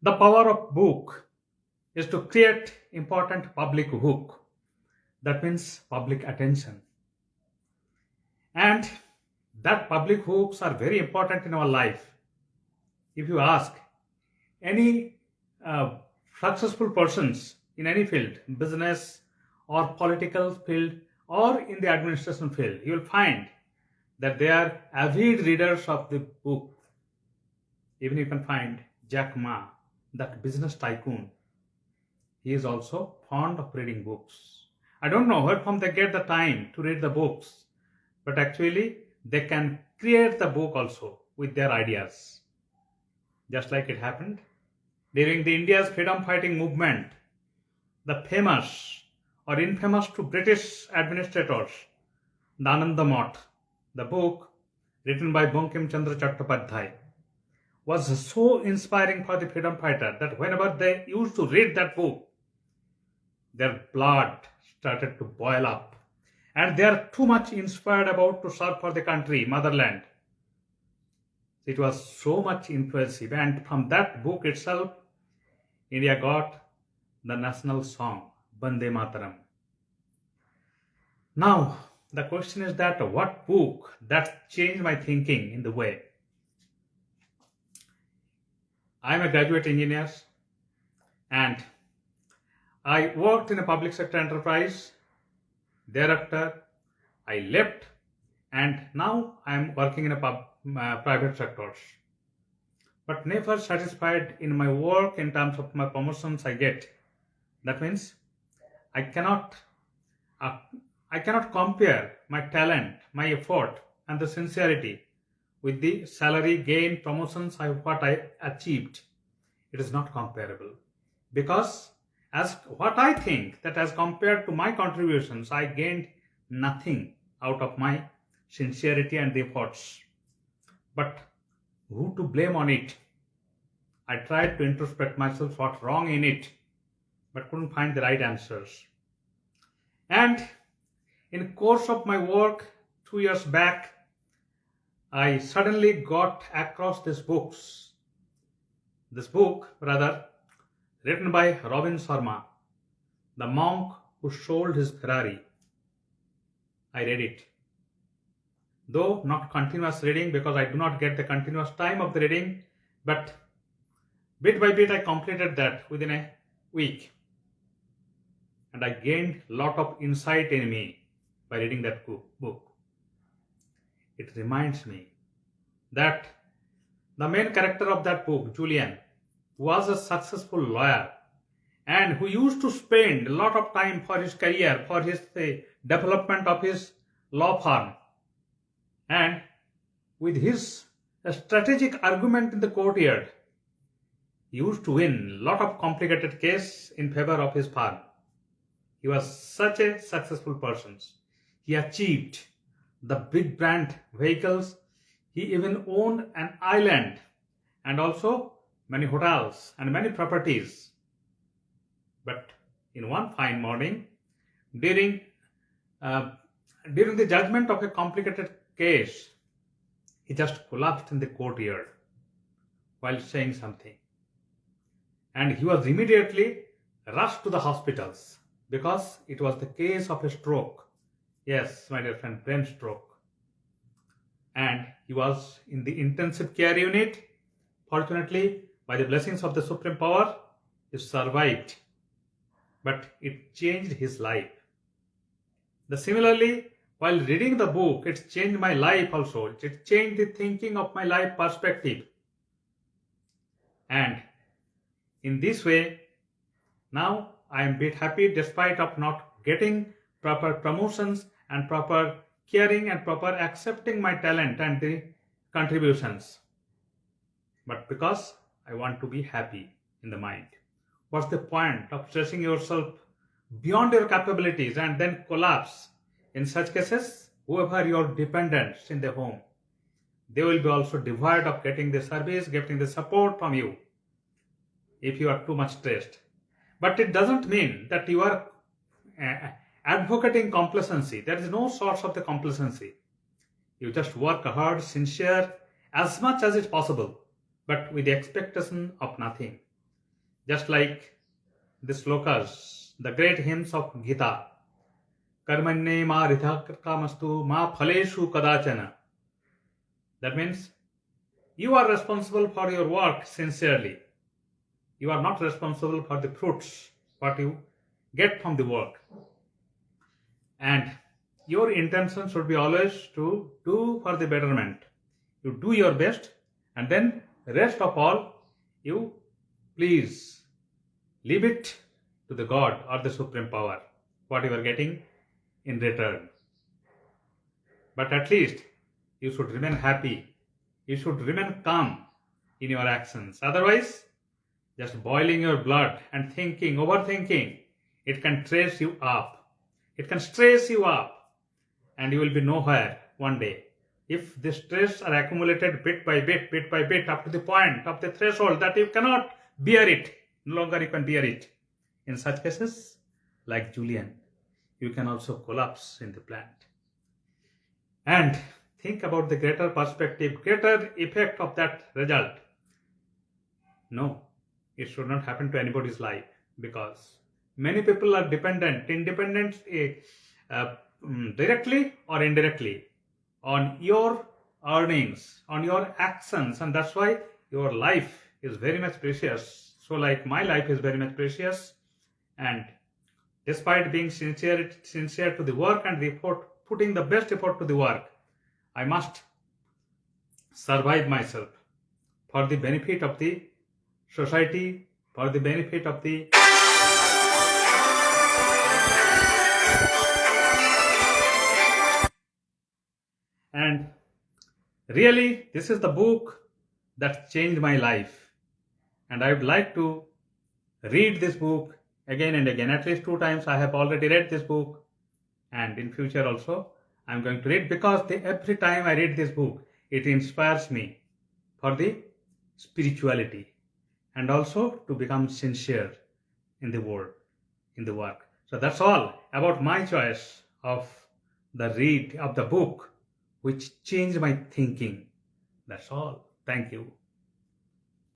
The power of book is to create important public hook. That means public attention. And that public hooks are very important in our life. If you ask any uh, successful persons in any field, business or political field or in the administration field, you will find that they are avid readers of the book. Even you can find Jack Ma, that business tycoon. He is also fond of reading books. I don't know where from they get the time to read the books, but actually they can create the book also with their ideas. Just like it happened during the India's freedom fighting movement, the famous or infamous to British administrators, the Ananda Math, the book written by Bankim Chandra Chattopadhyay, was so inspiring for the freedom fighter that whenever they used to read that book, their blood started to boil up. And they are too much inspired about to serve for the country, motherland. It was so much impressive. And from that book itself, India got the national song, Bande Mataram. Now, the question is that what book that changed my thinking in the way? I am a graduate engineer and I worked in a public sector enterprise. Thereafter, I left and now I am working in a private sectors. But never satisfied in my work in terms of my promotions I get. That means I cannot uh, I cannot compare my talent, my effort, and the sincerity with the salary gain, promotions what I achieved. It is not comparable because as what I think that as compared to my contributions, I gained nothing out of my sincerity and the efforts. But who to blame on it? I tried to introspect myself what wrong in it, but couldn't find the right answers. And in course of my work 2 years back, I suddenly got across this book, rather, written by Robin Sharma, The Monk Who Sold His Ferrari. I read it. Though not continuous reading because I do not get the continuous time of the reading, but bit by bit I completed that within a week. And I gained a lot of insight in me by reading that book. It reminds me that the main character of that book, Julian, was a successful lawyer and who used to spend a lot of time for his career, for his development of his law firm. And with his strategic argument in the courtyard, he used to win a lot of complicated case in favor of his firm. He was such a successful person. He achieved the big brand vehicles. He even owned an island and also many hotels and many properties. But in one fine morning, during the judgment of a complicated case, he just collapsed in the courtyard while saying something. And he was immediately rushed to the hospitals because it was the case of a stroke. Yes, my dear friend, brain stroke. And he was in the intensive care unit. Fortunately, by the blessings of the Supreme Power, he survived. But it changed his life. Similarly, while reading the book, it changed my life also. It changed the thinking of my life perspective. And in this way, now I am a bit happy despite of not getting proper promotions and proper caring and proper accepting my talent and the contributions. But because I want to be happy in the mind. What's the point of stressing yourself beyond your capabilities and then collapse? In such cases, whoever your dependents in the home, they will be also devoid of getting the service, getting the support from you if you are too much stressed. But it doesn't mean that you are advocating complacency. There is no source of the complacency. You just work hard, sincere, as much as is possible, but with the expectation of nothing. just like the slokas, the great hymns of Gita. Karmanye ma ridhakamastu ma phaleshu kadachana. That means you are responsible for your work sincerely. You are not responsible for the fruits, what you get from the work. And your intention should be always to do for the betterment. You do your best, and then rest of all, you please leave it to the God or the supreme power, what you are getting in return. But at least you should remain happy. You should remain calm in your actions. Otherwise, just boiling your blood and thinking, overthinking, it can trace you up. It can stress you up, and you will be nowhere one day. If the stress are accumulated bit by bit, up to the point of the threshold that you cannot bear it, no longer you can bear it. In such cases, like Julian, you can also collapse in the plant. And think about the greater perspective, greater effect of that result. No, it should not happen to anybody's life, because many people are independent directly or indirectly on your earnings, on your actions, and that's why your life is very much precious. So like my life is very much precious, and despite being sincere to the work and the effort, putting the best effort to the work, I must survive myself for the benefit of the society, for the benefit of the and really this is the book that changed my life, and I would like to read this book again and again. At least 2 times I have already read this book, and in future also I am going to read, because every time I read this book, it inspires me for the spirituality and also to become sincere in the work. So that's all about my choice of the book which changed my thinking. That's all. Thank you.